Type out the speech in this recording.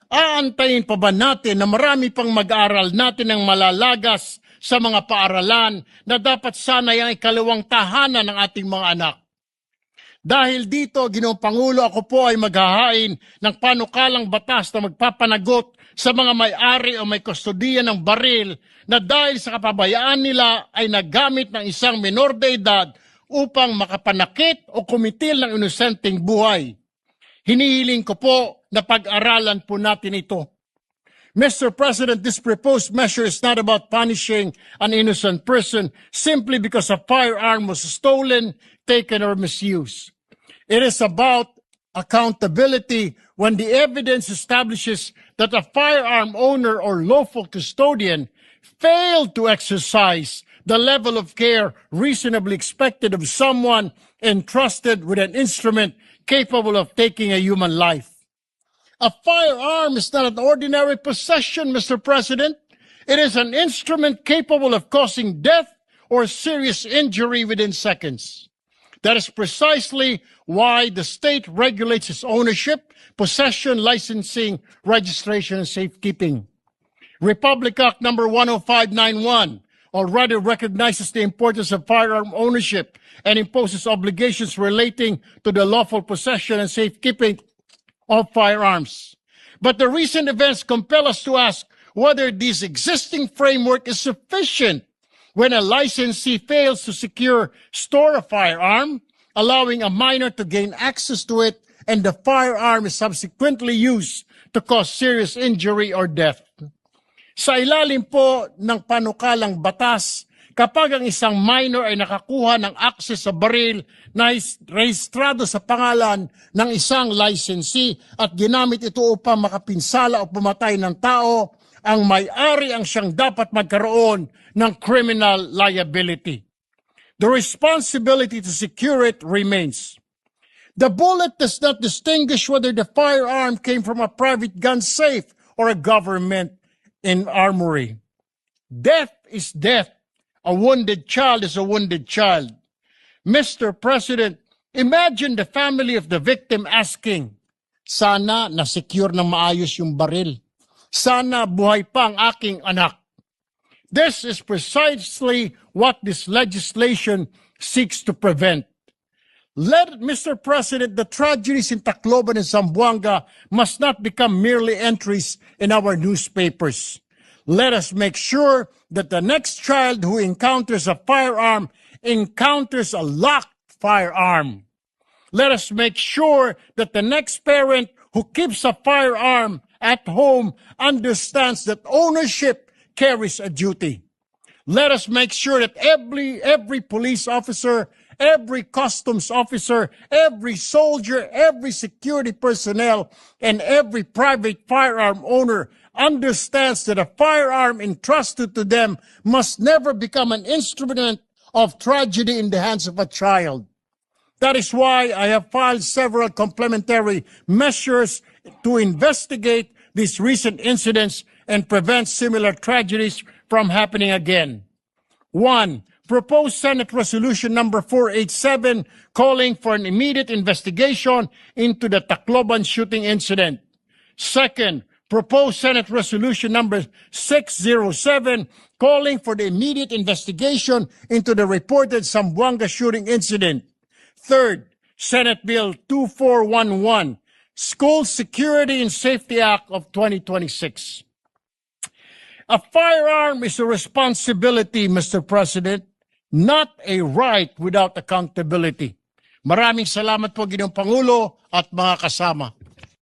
Aantayin pa ba natin na marami pang mag-aaral natin ng malalagas sa mga paaralan na dapat sana ay ikalawang tahanan ng ating mga anak? Dahil dito, Ginoong Pangulo, ako po ay maghahain ng panukalang batas na magpapanagot sa mga may-ari o may kustodiya ng baril na dahil sa kapabayaan nila ay nagamit ng isang menor de edad upang makapanakit o kumitil ng inosenteng buhay. Hinihiling ko po na pag-aralan po natin ito. Mr. President, this proposed measure is not about punishing an innocent person simply because a firearm was stolen, taken, or misused. It is about accountability when the evidence establishes that a firearm owner or lawful custodian failed to exercise the level of care reasonably expected of someone entrusted with an instrument capable of taking a human life. A firearm is not an ordinary possession, Mr. President. It is an instrument capable of causing death or serious injury within seconds. That is precisely why the state regulates its ownership, possession, licensing, registration, and safekeeping. Republic Act number 10591 already recognizes the importance of firearm ownership and imposes obligations relating to the lawful possession and safekeeping of firearms. But the recent events compel us to ask whether this existing framework is sufficient when a licensee fails to store a firearm, allowing a minor to gain access to it, and the firearm is subsequently used to cause serious injury or death. Sa ilalim po ng panukalang batas, kapag ang isang minor ay nakakuha ng access sa baril na rehistrado sa pangalan ng isang licensee at ginamit ito upang makapinsala o pumatay ng tao, ang may-ari ang siyang dapat magkaroon ng criminal liability. The responsibility to secure it remains. The bullet does not distinguish whether the firearm came from a private gun safe or a government armory. Death is death. A wounded child is a wounded child. Mr. President, imagine the family of the victim asking, sana na-secure na maayos yung baril. Sana buhay pa ang aking anak. This is precisely what this legislation seeks to prevent. Mr. President, the tragedies in Tacloban and Zamboanga must not become merely entries in our newspapers. Let us make sure that the next child who encounters a firearm encounters a locked firearm. Let us make sure that the next parent who keeps a firearm at home understands that ownership carries a duty. Let us make sure that every police officer, every customs officer, every soldier, every security personnel, and every private firearm owner understands that a firearm entrusted to them must never become an instrument of tragedy in the hands of a child. That is why I have filed several complementary measures to investigate these recent incidents and prevent similar tragedies from happening again. 1. Proposed Senate Resolution number 487 calling for an immediate investigation into the Tacloban shooting incident. Second, proposed Senate Resolution number 607 calling for the immediate investigation into the reported Zamboanga shooting incident. Third, Senate Bill 2411, School Security and Safety Act of 2026. A firearm is a responsibility, Mr. President, not a right without accountability. Maraming salamat po, Ginoong Pangulo at mga kasama.